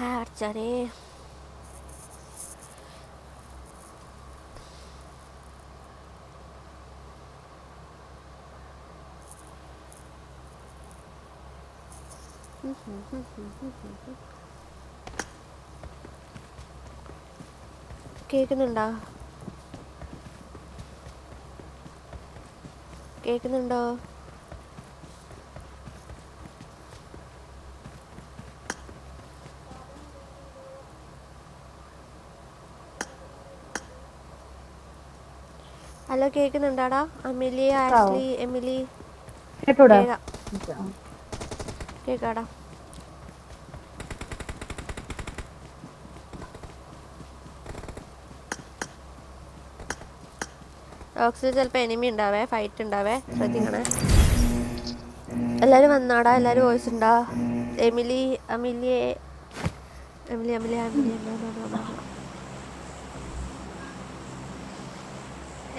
അടച്ചാരേ. കേക്കുന്നുണ്ടോ? കേക്കുന്നുണ്ടോ? ഹലോ കേക്കുന്നുണ്ടാടാ? Amelia, Ashley, Emily. കേക്കാം കേക്കാടാ. ഓക്സിജൻ ചിലപ്പോൾ എനിമി ഉണ്ടാവേ, ഫൈറ്റ് ഉണ്ടാവേ, ശ്രദ്ധിക്കണേ. എല്ലാവരും വന്നാടാ? എല്ലാവരും വോയിസ് ഉണ്ടാ? എമിലി, അമിലിയെ, Emily Emily Emily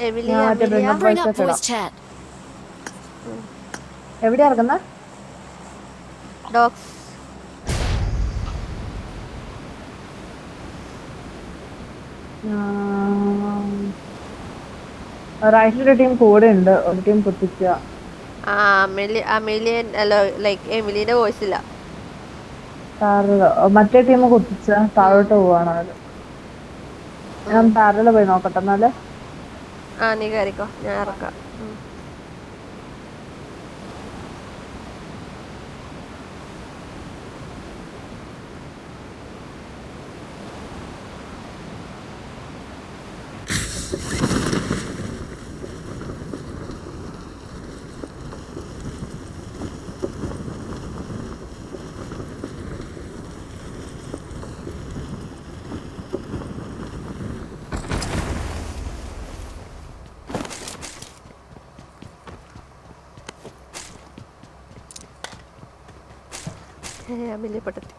Emily Amelia. എവിടെയാ ഇറങ്ങുന്ന? ഡോഗ്സ്. റൈറ്റിലൊരു ടീം കൂടെ ഉണ്ട്, ഒരു ടീം പൊട്ടിക്കുക. ആ അമിലിയ അല്ല, ലൈക്ക് എമിലിന്റെ വോയിസ് ഇല്ല. മറ്റേ ടീം കുത്തിച്ച താഴോട്ട് പോവാണ് അവര്. ഞാൻ പാരല പോയി നോക്കട്ടെ എന്നാല്. ആ നീ കയറിക്കോ, ഞാൻ ഇറക്കാം. അമിലിയ പെട്ടെന്ന്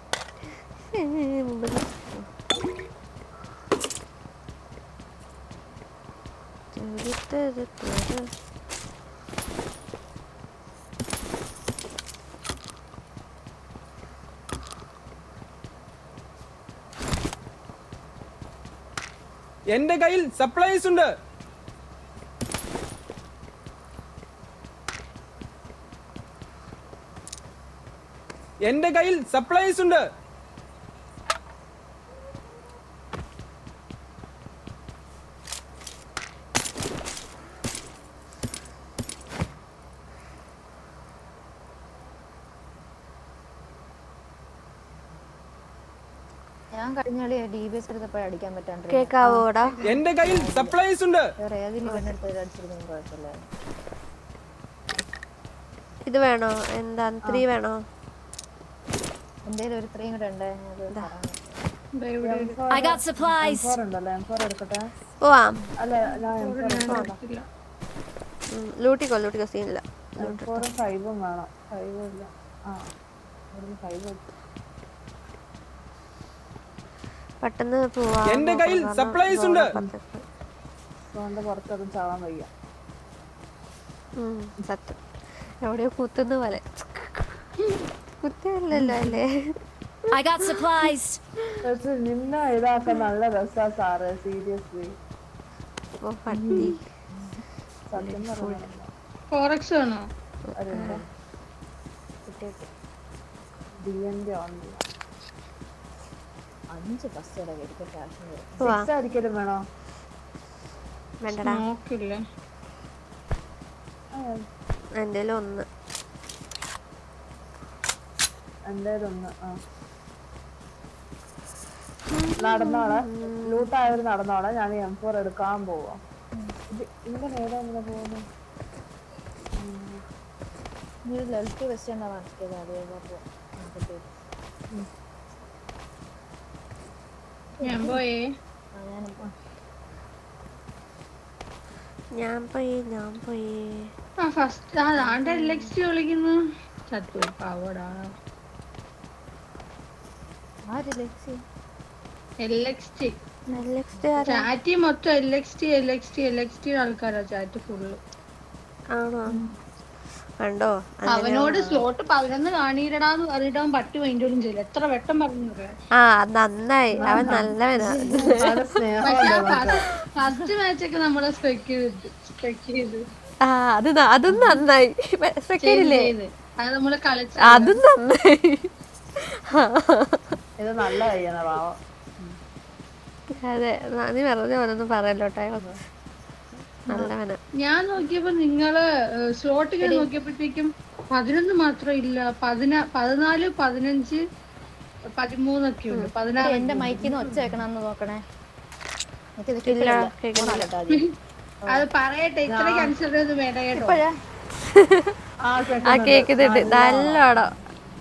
എന്റെ കയ്യിൽ സപ്ലൈസ് ഉണ്ട്. എന്റെ കയ്യിൽ സപ്ലൈസ് ഉണ്ട്. ഞാൻ കഴിഞ്ഞ കളി DBS എടുത്തപ്പോഴേ അടിക്കാൻ പറ്റാണ്ട്. കേക്കാവോടാ? എന്റെ കയ്യിൽ സപ്ലൈസ് ഉണ്ട്. വേറെ ഏതെങ്കിലും അടിച്ചിരുന്നു കുഴപ്പമില്ല. ഇത് വേണോ? എന്താ 3 വേണോ? എന്തേലും ഒരു 3 കൂടെ ഉണ്ട്. പോവാം. ലൂട്ടിക്കോ ലൂട്ടിക്കോ, സീനില്ല. പെട്ടെന്ന് പോവാം. എന്റെ കയ്യിൽ സപ്ലൈസ് ഉണ്ട്. പുറത്തൊന്നും ചാവാൻ വയ്യ. സത്യം, എവിടെയോ കുത്തുന്ന പോലെ. കുത്തല്ലല്ലോ അല്ലേ? നിന്നെ ഇതാക്കാൻ നല്ല രസാ സാറേ, സീരിയസ്ലി. സത്യം പറഞ്ഞോ. അടിക്കലും വേണോ? വേണ്ടടാ, എന്തേലും ഒന്ന്. നടന്നോളെ, ലൂട്ടായവര് നടന്നോളെ. ഞാൻ M4 എടുക്കാൻ പോവാ. ഇങ്ങനെ ഏതാ ഇങ്ങനെ പോകുന്നു? ലളിറ്റ് വെസ്റ്റ് എന്നാ കാണിച്ചത്. ഞാൻ പോയി. ഫസ്റ്റ് അതാണ്ട് LXT വിളിക്കുന്നു. ചത്തു പാവടാ. ചാറ്റി മൊത്തം LXT ആൾക്കാരാ ചാറ്റ് ഫുള്ള്. ആണോ? കണ്ടോ അവനോട് സ്ലോട്ട് 11 കാണിയിരടാന്ന് പറഞ്ഞിട്ട് അവൻ പട്ടി മൈൻഡോലും ചെയ്യില്ല. എത്ര വെട്ടം പറഞ്ഞു പറയാം. ആ നന്നായി അവൻ നല്ലവനാ. നല്ല സ്നേഹമുണ്ട് ഫസ്റ്റ് മാച്ചൊക്കെ നമ്മളെ സ്പെക്ക് ചെയ്ത് ആ അതും നന്നായി. സെക്കൻഡില്ലേ ചെയ്ത് അത് നമ്മള് കളിച്ച അതും നന്നായി. ഇത് നല്ല കയ്യാണ് പാവം. അതെ നീ വെറുതെ ഓരോന്നും പറയല്ലോട്ടെ. നല്ലവനാ. ഞാൻ നോക്കിയപ്പോ നിങ്ങള് സ്ലോട്ട് ഇങ്ങനെ നോക്കിയപ്പോഴത്തേക്കും 11 മാത്രം ഇല്ല. 14, 15, 13 ഒക്കെ ഉണ്ട്. 16 എന്റെ മൈക്കിന്ന് ഒച്ച വെക്കണമെന്ന് നോക്കണേ. ഇല്ല കേൾക്കുന്നില്ല. അത് പറയട്ടെ, ഇത്ര കൺസിഡർ ചെയ്ത് വേണ്ട കേട്ടോ. ആ കേക്കുന്നുണ്ട് നല്ലോണം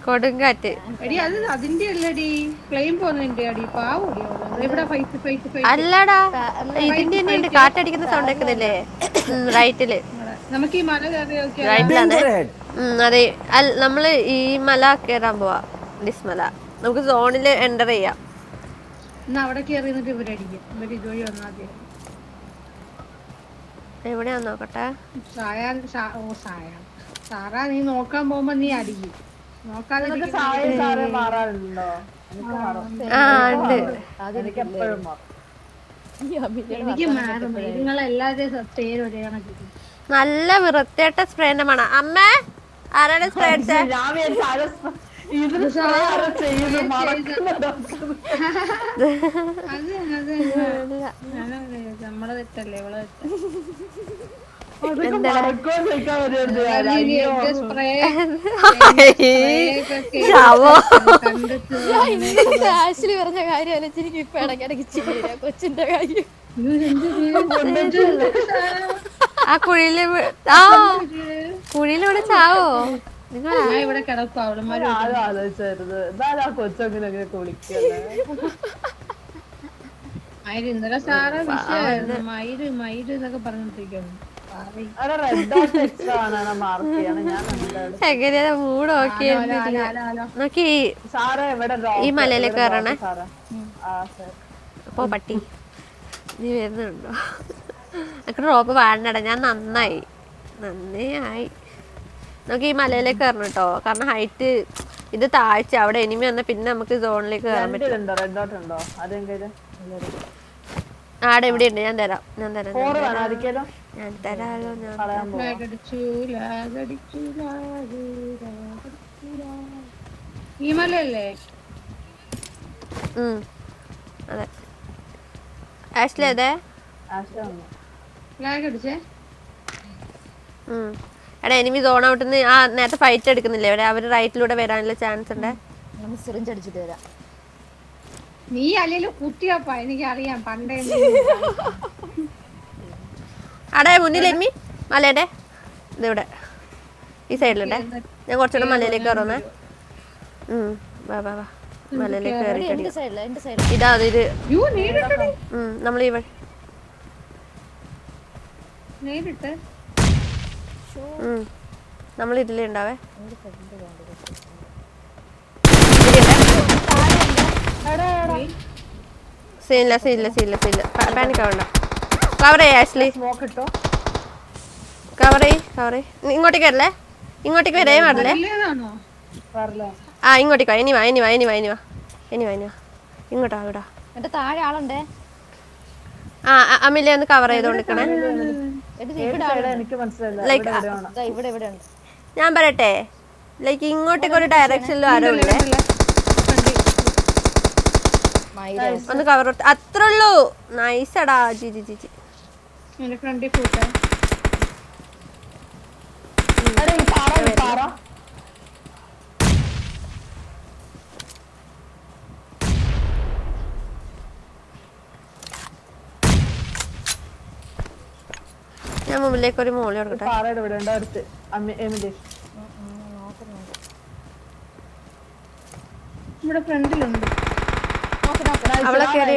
കൊടുങ്കാറ്റ്. എടി അത് അതിന്റെ അല്ലടി, പ്ലെയിൻ പോകുന്നതിന്റെ അടി. പാവടി ഇവിടെ ഫൈറ്റ് അല്ലടാ ഇതിന്റെ തന്നെ ഉണ്ട്. കാറ്റടിക്കുന്ന സൗണ്ട് കേൾക്കുന്നില്ലേ റൈറ്റില്. നമുക്ക് ഈ മല കയറി നോക്കിയാൽ റൈറ്റിലാണ്. അതെ നമ്മള് ഈ മല കയറാൻ പോവാ. ഡിസ് മല നമുക്ക് സോണില് എൻ്റർ ചെയ്യാം. എന്നാ അവിടെ കയറി നിന്നിട്ട് ഇവരടിക്കും. ഇവര് ഇതുവഴി വന്നാൽ എവിടെയാന്ന് നോക്കട്ടെ. സാറാ നീ നോക്കാൻ പോകുമ്പോ നീ അടിക്കും. നോക്കാതെ സാറേ മാറാറുണ്ടോ? എനിക്ക് മാറും. ആ ഉണ്ട്. എനിക്ക് എപ്പോഴും മാറും. എനിക്ക് മാറും. നിങ്ങളെല്ലാവരുടെയും പേര് ഒരേ കണക്കിരിക്കും. നല്ല വൃത്തിയായിട്ട സ്പ്രേന്റെ മണം. അമ്മേ ആരാണ് സ്പ്രേ അടിച്ചേ? ഞാൻ വിചാരിച്ചു ആരോ ഇതിന് ആരോ ചെയ്യുന്നു മറക്കുന്നുണ്ടോ? അത് നമ്മളെ തെറ്റല്ലേ, ഇവളെ അതൊക്കെ മറക്കുമോ ചോദിക്കാൻ വരുന്നുണ്ട്. സ്പ്രേ ചാവോ ആശ്ലി പറഞ്ഞ കാര്യം അലച്ചിരിക്കും. ഇപ്പൊ ഇടയ്ക്കിടയ്ക്ക് ചെയ്യ കൊച്ചിന്റെ കാര്യം. ആ കുഴിയില് കുഴിയിലൂടെ ചാവോ നിങ്ങൾ? ഞാൻ ഇവിടെ കിടക്കും. അവളമാര് ആരും ആലോചിച്ചായിരുന്നു എന്തായാലും ആ കൊച്ചങ്ങനെ വിളിക്കല്ലേ. മയിര് ഇന്നലെ സാറ് വിഷയമായിരുന്നു. മയിര് എന്നൊക്കെ പറഞ്ഞിട്ടിരിക്കുന്നു. അവിടെ റെഡ് ഡോട്ട് എക്സ്ട്രാ ആണ് മാർക്ക് ചെയ്യണം. ഞാൻ എങ്ങനെയാ മൂഡ് ഓക്കെ നോക്കി. സാറേ ഇവിടെ ഈ മലയിലേക്ക് കയറണേ. അപ്പോ പട്ടി നീ വരുന്നുണ്ടോ? എനിക്ക് ഡ്രോപ്പ് വേണ്ടടാ. ഞാൻ നന്നായി നമുക്ക് ഈ മലയിലേക്ക് കയറണം കേട്ടോ. കാരണം ഹൈറ്റ് ഇത് താഴ്ച. അവിടെ എനിമി വന്നാൽ പിന്നെ നമുക്ക് സോണിലേക്ക് കയറാൻ പറ്റും. റെഡ് ഡോട്ട് ഉണ്ടോ? അതെങ്കിലും ആടെ ഇവിടെ ഉണ്ട്. ഞാൻ തരാം തരാലോ. ഈ മലയല്ലേ? അതെ ആഷ്ലി അതെ. ഫ്ലാഗ് അടിച്ചേ. എടാ എനിമി സോൺ ഔട്ടിന്ന് ആ നേരത്തെ ഫൈറ്റ് എടുക്കുന്നില്ലേ അവിടെ? അവര് റൈറ്റിലൂടെ വരാനുള്ള ചാൻസ് ഉണ്ട്. സിറിഞ്ച് അടിച്ചിട്ട് വരാം. നീ അല്ലെങ്കിലും കുത്തിയപ്പാ, എനിക്കറിയാം പണ്ടേ. അവിടെ മുന്നിൽ എനിമി മലയുടെ ഇതിവിടെ ഈ സൈഡിലുണ്ടേ. ഞാൻ കുറച്ചുകൂടെ മലയിലേക്ക് കയറുന്നേ. വാ മലയിലേക്ക് കയറി. ഇതാ ഇത് നമ്മൾ ഈ നമ്മൾ ഇതിലേ ഉണ്ടാവേ. സീനില്ല പാനിക് ആവണ്ട. കവർ ചെയ്യ ആഷ്ലി. കവർ ചെയ്. ഇങ്ങോട്ടേക്ക് വരല്ലേ? ഇങ്ങോട്ടേക്ക് വരേ പാടില്ലേ? ആ ഇങ്ങോട്ടേക്ക് വാ. ഇനി വാ ഇങ്ങോട്ടാ ഇവിടാ. എന്റെ താഴെ ആളുണ്ടേ. ആ അമിലെ ഒന്ന് കവർ ചെയ്തോണ്ടിരിക്കണേ. ലൈക്ക് ഞാൻ പറയട്ടെ, ലൈക്ക് ഇങ്ങോട്ടേക്ക് ഒരു ഡയറക്ഷനിലും ആരോ ഇല്ലേ? ഒന്ന് കവർ അത്രേ ഉള്ളൂ. നൈസടാ ജിജി. ഞാൻ മുമ്പിലേക്ക് ഒരു മോളി കൊടുക്കട്ടെ. അവളെ കയറി.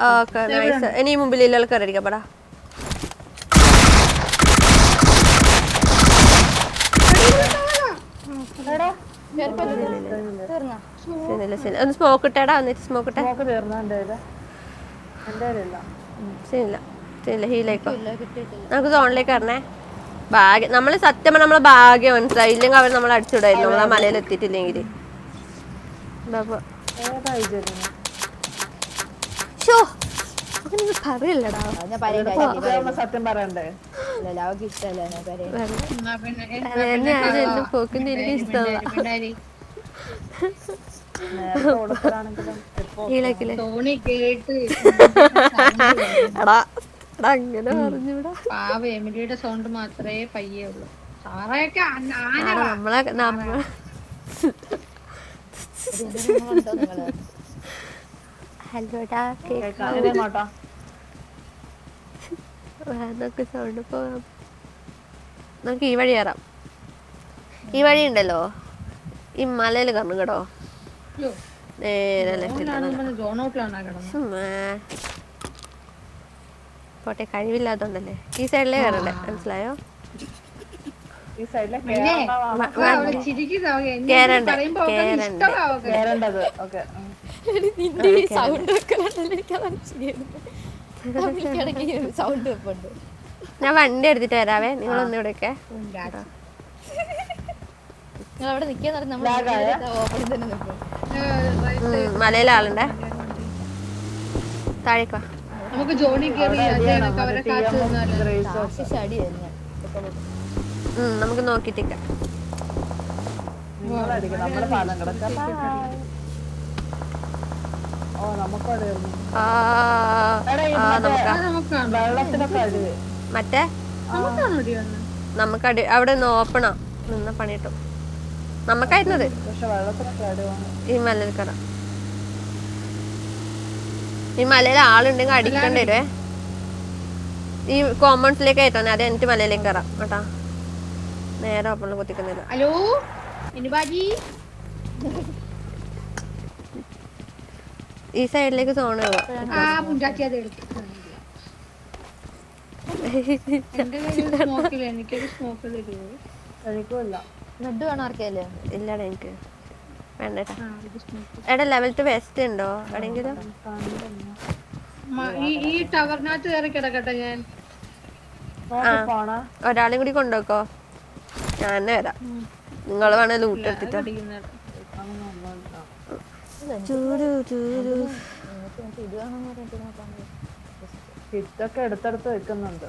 Okay nice. ഇനി മുമ്പിൽ കയറിയിരിക്കാം. പടാ ഒന്ന് സ്മോക്ക് ഇട്ടേടാ. എന്നിട്ട് സ്മോക്ക് ഇട്ടേ. സീനില്ല ഹീലേക്കോ. നമുക്ക് സോണിലേക്ക് കയറണേ. ഭാഗ്യം നമ്മള് സത്യം പറഞ്ഞാൽ നമ്മളെ ഭാഗ്യം മനസ്സിലായി, ഇല്ലെങ്കിൽ അവർ നമ്മളെ അടിച്ചുവിടായിരുന്നു നമ്മളാ മലയിൽ എത്തിയിട്ടില്ലെങ്കിൽ. പറയല്ലടാ ഞാൻ പറയണ്ട സത്യം പറയണ്ടേ? അവക്ക് ഇഷ്ടമല്ല ഞാൻ പറയണ്ട. എന്നാ പിന്നെ എന്നെ പോക്കുന്ന എനിക്ക് ഇഷ്ടമല്ല. നേരത്തെ കൊടുക്കലാണെങ്കിലും ഇപ്പൊ തോണി കേട്ട് എടാ എടാ അങ്ങനെ പറഞ്ഞൂടാ. പാവ എമിലിയുടെ സൗണ്ട് മാത്രമേ പയ്യേ ഉള്ളൂ. സാറയൊക്കെ നമ്മളെ ഉണ്ടോ നിങ്ങള്? ഹലോടാ കേട്ടോ. നമുക്ക് സൗണ്ട് പോകാം. നമുക്ക് ഈ വഴി കയറാം. ഈ വഴി ഉണ്ടല്ലോ ഈ മലയിൽ കറങ്ങും കേട്ടോ. നേരെ ജോണൗട്ടിലാണ് കിടന്നത്. പോട്ടെ, കഴിവില്ലാത്തോണ്ടല്ലേ. ഈ സൈഡിലേ കയറണ്ടേ, മനസ്സിലായോ? ഈ സൈഡിലെ കേറണ്ടേ കേറേണ്ടത്. ഓക്കെ നിന്റെ ഈ സൗണ്ട് സൗണ്ട് വെപ്പുണ്ട്. ഞാൻ വണ്ടി എടുത്തിട്ട് വരാവേ, നിങ്ങളൊന്നും ഇവിടെയൊക്കെ. നിങ്ങൾ അവിടെ നിൽക്കാൻ നമ്മൾ ഓപ്പണിൽ തന്നെ നിൽക്കും. മലയിലെ ആളുണ്ടേ, താഴേക്ക് വാ. നമുക്ക് ജോണി കയറി അവരെ കാത്തു ചടി തന്നെ നമുക്ക് നോക്കിട്ടിരിക്കാം. നിങ്ങളടിക്കും, നമ്മള് പാലം കിടക്കാം. ഓ നമുക്കവിടെ വെള്ളത്തിനൊക്കെ അടിവ് മറ്റേ നമുക്ക് അവിടെ നിന്ന് ഓപ്പണാ നിന്ന പണി കിട്ടും നമുക്കായിരുന്നത്. പക്ഷെ വെള്ളത്തിനൊക്കെ അടിവാണ്. ഈ മലയിൽ കയറാം. ഈ മലയിൽ ആളുണ്ടെങ്കിൽ അടിക്കേണ്ടി വരുവേ. ഈ കോമ്പൗണ്ട്സിലേക്ക് ആയിട്ടോ അത് എന്നിട്ട് മലയിലേക്ക് കയറാം കേട്ടാ. നേരെ ഓപ്പണിൽ കുത്തിക്കുന്നില്ല. ഹലോ എനിബാജി, ഈ സൈഡിലേക്ക് സോൺ എനിക്കൊരു സ്മോക്ക് തരുമോ? എനിക്കുമില്ല. ബ്ലഡ് വേണം ആർക്കല്ലേ? ഇല്ലടാ എനിക്ക് വേണ്ടേട്ടാ. എടാ ലെവൽ 2 വെസ്റ്റ് ഉണ്ടോ എവിടെയെങ്കിലും? ഈ ടവറിനകത്ത് കയറി കിടക്കട്ടെ ഞാൻ. ഒരാളെയും കൂടി കൊണ്ടുപോക്കോ, ഞാൻ തന്നെ വരാം. നിങ്ങൾ വേണേ ലൂട്ട് എടുത്തിട്ടോ. ഹിറ്റൊക്കെ എടുത്തെടുത്ത് വെക്കുന്നുണ്ട്.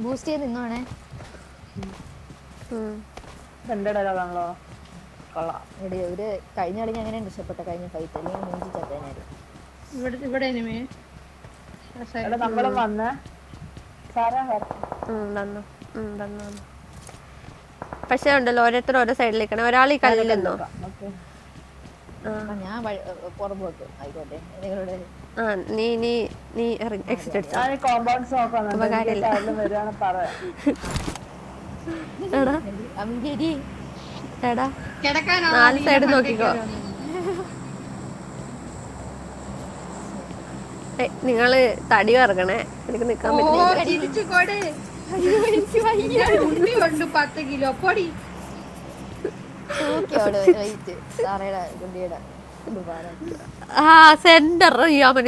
ബൂസ്റ്റ് ചെയ്ത് നിന്നോണേ. എന്റെ ഇടയിലാണല്ലോ. കൊള്ളാം. ഒരു കഴിഞ്ഞ കളി ഞാൻ അങ്ങനെ രക്ഷപ്പെട്ട കഴിഞ്ഞ ഫൈറ്റ് അല്ലെങ്കിൽ മൂഞ്ചി ചത്തേനായിരുന്നു. ഇവിടെ എനിമേ നമ്മളും വന്നേ. പക്ഷെ ഉണ്ടല്ലോ ഓരോരുത്തർ ഓരോ സൈഡിലേക്കാണ്. ഒരാൾ ഈ കല്ലിലെന്നോ. ഞാൻ പുറമ്പ് വെക്കും. ആയിക്കോട്ടെ നിങ്ങളുടെ നീ നീ നീ എക്സിറ്റ് അടിച്ചോ. കോമ്പൗണ്ട്സ് എടാ 4 സൈഡ് നോക്കിക്കോ. നിങ്ങള് തടി ഇറങ്ങണേ, എനിക്ക് നിക്കാൻ പറ്റില്ല. 10 കിലോ പൊടി. Centre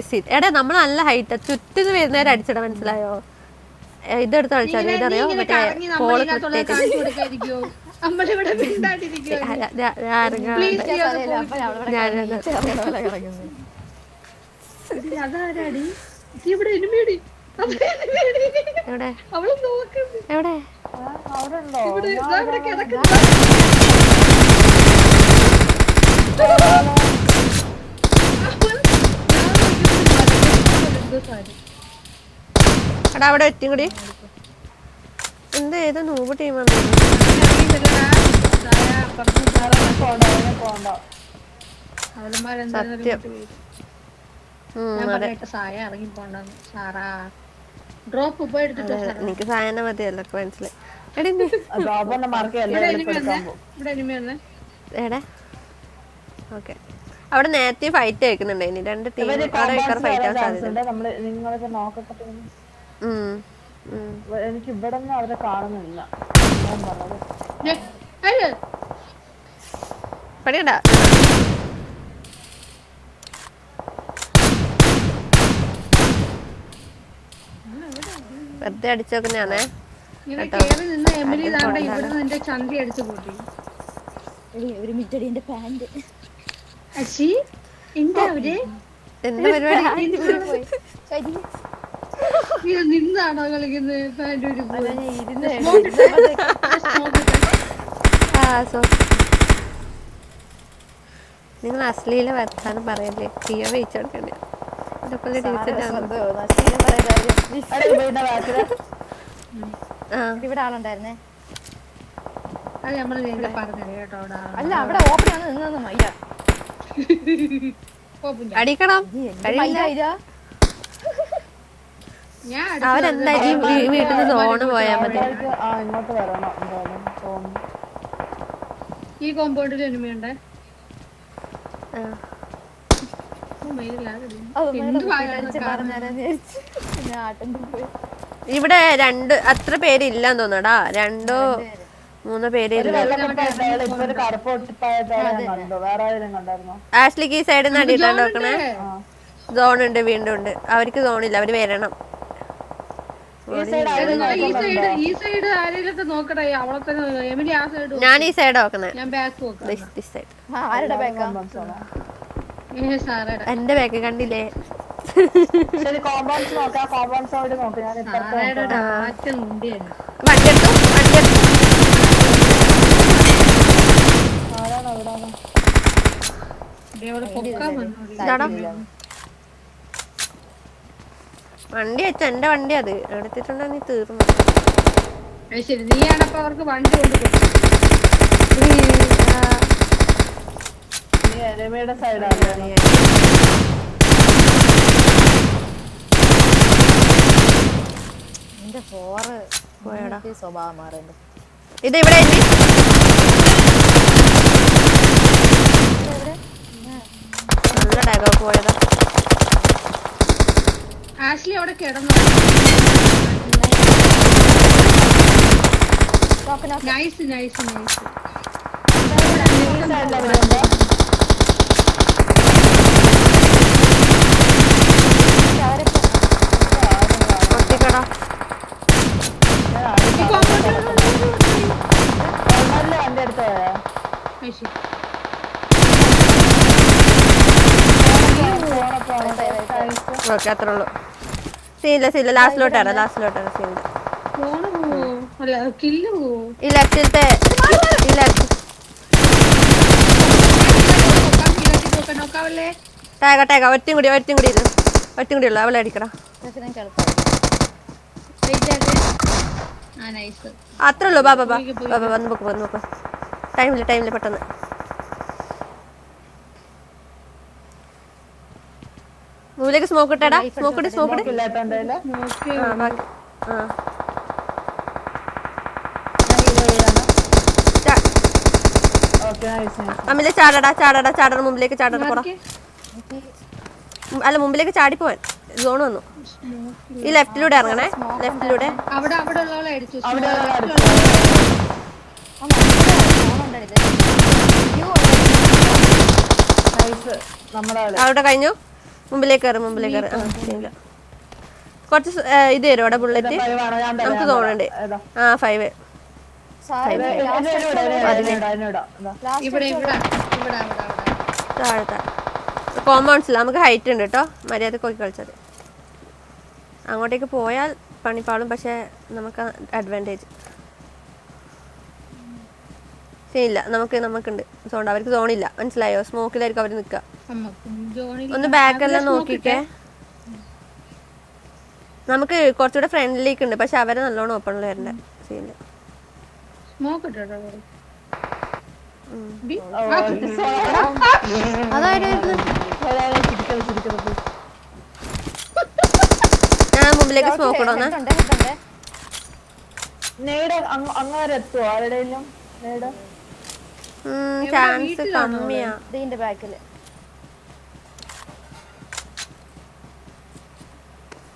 seat. എടാ നമ്മൾ നല്ല ഹൈറ്റ് ചുറ്റിന് വരുന്നവരെ അടിച്ചിട, മനസ്സിലായോ? ഇതെടുത്ത് കളിച്ചാൽ ഇതറിയോ മറ്റേ പോള് എവിടെ എടാ അവിടെ ഒറ്റയും കൂടി. എന്ത് ഏത് നൂറ് ടീമാണ്? സത്യം. എനിക്ക് സായന മതിയല്ലോ, മനസ്സിലായി. എടാ ഓക്കെ, അവിടെ നേരത്തെ ഫൈറ്റ് കേൾക്കുന്നുണ്ട്. ഇനി 2 ടീം അവിടെ ഫൈറ്റ് ആവാൻ സാധ്യത. എനിക്ക് ഇവിടെ അവരെ കാണുന്നില്ല. പണിയണ്ടാ. വെറുതെ അടിച്ചു നോക്കുന്നതാണേ. ഇങ്ങനെ കേറി നിന്ന് എമിലി താണ്ട ഇവിടെ നിന്റെ ചന്തി അടിച്ചു കൂട്ടി. ഒരു മിനിറ്റ് എന്റെ പാന്റ് അശി എന്താ അവര് എന്താ പരിപാടി? ഇത് നിന്നാണോ കളിക്കുന്നത്? പാന്റ് ഒരു നിങ്ങൾ അശ്ലീല വർത്താനം പറയല്ലേ? തീയ വെയിച്ചെടുക്കണ്ടേ? ഇതൊക്കെ ഇവിടെ ആളുണ്ടായിരുന്നേ. അത് നമ്മള് നേരത്തെ പറഞ്ഞത് കേട്ടോ. അവിടെ അല്ല അവിടെ ഓപ്പൺ ആണ് നിന്നു മയ്യ അടിക്കണം. ഞാൻ അവരെന്തായാലും വീട്ടിൽ നിന്ന് സോണ് പോയാൽ മതി. ഇങ്ങോട്ട് വരണം എന്തായാലും തോന്നുന്നു. ഈ കോമ്പൗണ്ടിൽ എനിമയുണ്ടേ. ഇവിടെ അത്ര പേരില്ലാന്ന് തോന്നടാ. 2-3 പേര് ആഷ്ലിക്ക് ഈ സൈഡിൽ നിന്ന് അടിയിട്ടാണ്ട് നോക്കണേ. സോണുണ്ട്, വീണ്ടും ഉണ്ട്. അവർക്ക് സോണില്ല, അവര് വരണം. ഈ സൈഡ് ആരെയൊക്കെ നോക്കട്ടെ. അവളെ തന്നെ എമിലി ആ സൈഡ്. ഞാൻ ഈ സൈഡ് നോക്കണേ. ഞാൻ ബാക്ക് നോക്കാം. എന്റെ ബാക്ക് കണ്ടില്ലേ? വണ്ടി എടുത്തു. വണ്ടി വെച്ച എന്റെ വണ്ടി അത് എടുത്തിട്ടുണ്ടോ? നീ തീർന്നു. ശരി, നീയാണപ്പോ അവർക്ക് വണ്ടി കൊണ്ടുപോകും. സ്വഭാവം മാറുന്നുണ്ട്. ഇത് ഇവിടെ നല്ല ഡാഗോ പോയതാ. ആഷ്ലി അവിടെ കിടന്നു. Nice nice nice. പൊട്ടിക്കടാ. ഓക്കെ, അത്രേ ഉള്ളൂ. സീനില്ല. ലാസ്റ്റിലോട്ടാണ് സീനില്ല. ഈ ലെഫ്റ്റിലത്തെ ടാഗ ഒറ്റയും കൂടി ഉള്ളു. അവളെ അടിക്കടാ. അത്രേ ഉള്ളൂ. ബാബാ വന്ന് നോക്ക്. ടൈമില്ല പെട്ടെന്ന്. മുമ്പിലേക്ക് സ്മോക്ക് ഇട്ടാടാ. സ്മോക്ക് അമ്മിലെ ചാടട മുമ്പിലേക്ക് ചാടട. അല്ല, മുമ്പിലേക്ക് ചാടിപ്പോവാൻ സോൺ വന്നു. ഈ ലെഫ്റ്റിലൂടെ ഇറങ്ങണേ. ലെഫ്റ്റിലൂടെ അവിടെ കഴിഞ്ഞു. മുമ്പിലേക്ക് കയറി. കുറച്ച് ഇത് തരും അവിടെ ബുള്ളറ്റ്. നമുക്ക് തോന്നുന്നുണ്ട്. 5. കോമ്പൗണ്ട്സില്ല. നമുക്ക് ഹൈറ്റ് ഉണ്ട് കേട്ടോ. മര്യാദ പോയി കളിച്ചത്. അങ്ങോട്ടേക്ക് പോയാൽ പണിപ്പാളും. പക്ഷെ നമുക്ക് അഡ്വാൻറ്റേജ് ഇല്ല. നമുക്കുണ്ട് സോണ്ട്. അവർക്ക് സോണില്ല. മനസ്സിലായോ? സ്മോക്കിലായിരിക്കും അവർ നിൽക്കുക. ഒന്ന് ബാക്കെല്ലാം നോക്കിക്കേ. നമുക്ക് കുറച്ചുകൂടെ ഫ്രണ്ടിലേക്ക് ഉണ്ട്. പക്ഷെ അവരെ നല്ലോണം ഓപ്പണിൽ വരണ്ട സീനില്ല. ഞാൻ മുമ്പിലേക്ക് സ്മോക്ക് ഇടോന്ന്. ചാൻസ് കമ്മിയാ. ബാക്കില്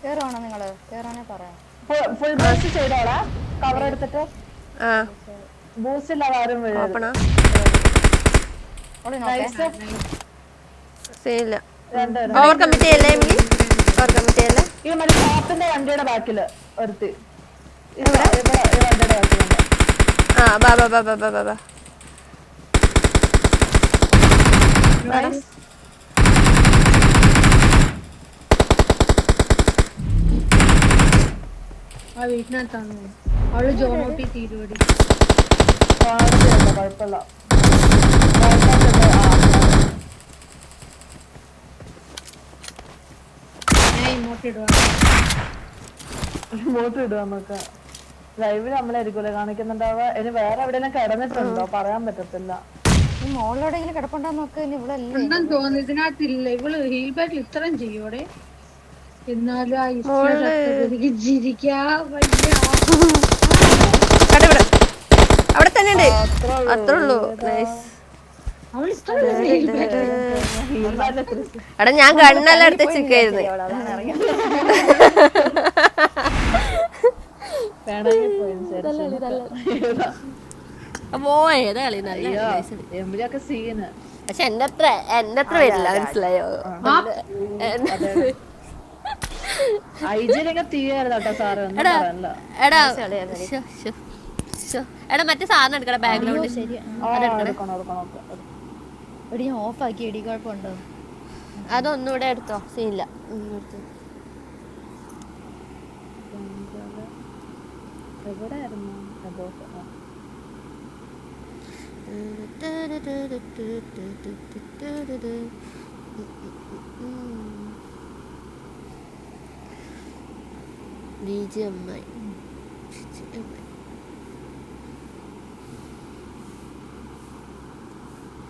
കേറുവാണോ നിങ്ങള്? കേറാനേ പറയാം. ഫുൾ ബൂസ്റ്റ് ചെയ്തോളാ. കവർ എടുത്തിട്ട് ബൂസ്റ്റ് ഇല്ല. ആരും ഓപ്പണാ. ഓവർ കമ്മിറ്റ് ചെയ്യല്ലേ? ഈ മറ്റേ ഷോപ്പിന്റെ വണ്ടിയുടെ ബാക്കില് ഒരുത്തി എവിടെ? ആ ബാ ബാ ബാ ബാ ബാ ബാ ബാ ഇവിടെ ആ വീട്ടിനകത്താണ് അവള് ജോമോട്ടി തീരുവടി. കുഴപ്പമില്ല. ഞാൻ ഇങ്ങോട്ട് ഇടുവാ. ഇങ്ങോട്ട് ഇടുക നമുക്ക്. ലൈവിൽ നമ്മളായിരിക്കൂലേ കാണിക്കുന്നുണ്ടാവുക. ഇനി വേറെ എവിടെയെങ്കിലും കിടന്നിട്ടുണ്ടോ പറയാൻ പറ്റത്തില്ല. ഈ മോളിലെവിടെയെങ്കിലും കിടപ്പുണ്ടാന്ന് നോക്ക്. ഇനി ഇവിടെ അല്ലേ ഉണ്ടെന്ന് തോന്നുന്നു. ഇതിനകത്തില്ല. ഇവള് ഹീൽ ബാറ്റിൽ ഇത്രയും ചെയ്യോടെ. എന്നാലും ആ മോള് എനിക്ക് ചിരിക്കാൻ വയ്യ. ഇവിടെ അവിടെ തന്നെ ഉണ്ട്. അത്രേ ഉള്ളൂ. നൈസ്. അവൾ ഇത്രയും ഹീൽ ബാറ്റ്. എടാ ഞാൻ കണ്ണെല്ലാം എടുത്ത് ചിക്കായിരുന്നു. അതാണ് അറിയാം. അപ്പോ ഏതാ കളി നല്ല എംബിയൊക്കെ സീന്. പക്ഷെ എന്റെ അത്ര വരില്ല, മനസ്സിലായോ? ഐജിയിലൊക്കെ തീയായിരുന്നു കേട്ടോ സാറ്. ഒന്നും പറയല്ല. എടാ എടാ മറ്റേ സാധനം എടുക്കടാ ബാക്ക്ഗ്രൗണ്ട്. ശരിയാ. എടുക്കണം. എടി ഞാൻ ഓഫ് ആക്കി. എടി കുഴപ്പമുണ്ടോ? അതൊന്നും ഇവിടെ എടുത്തോ, സീനില്ല. എവിടെയായിരുന്നു? BGMI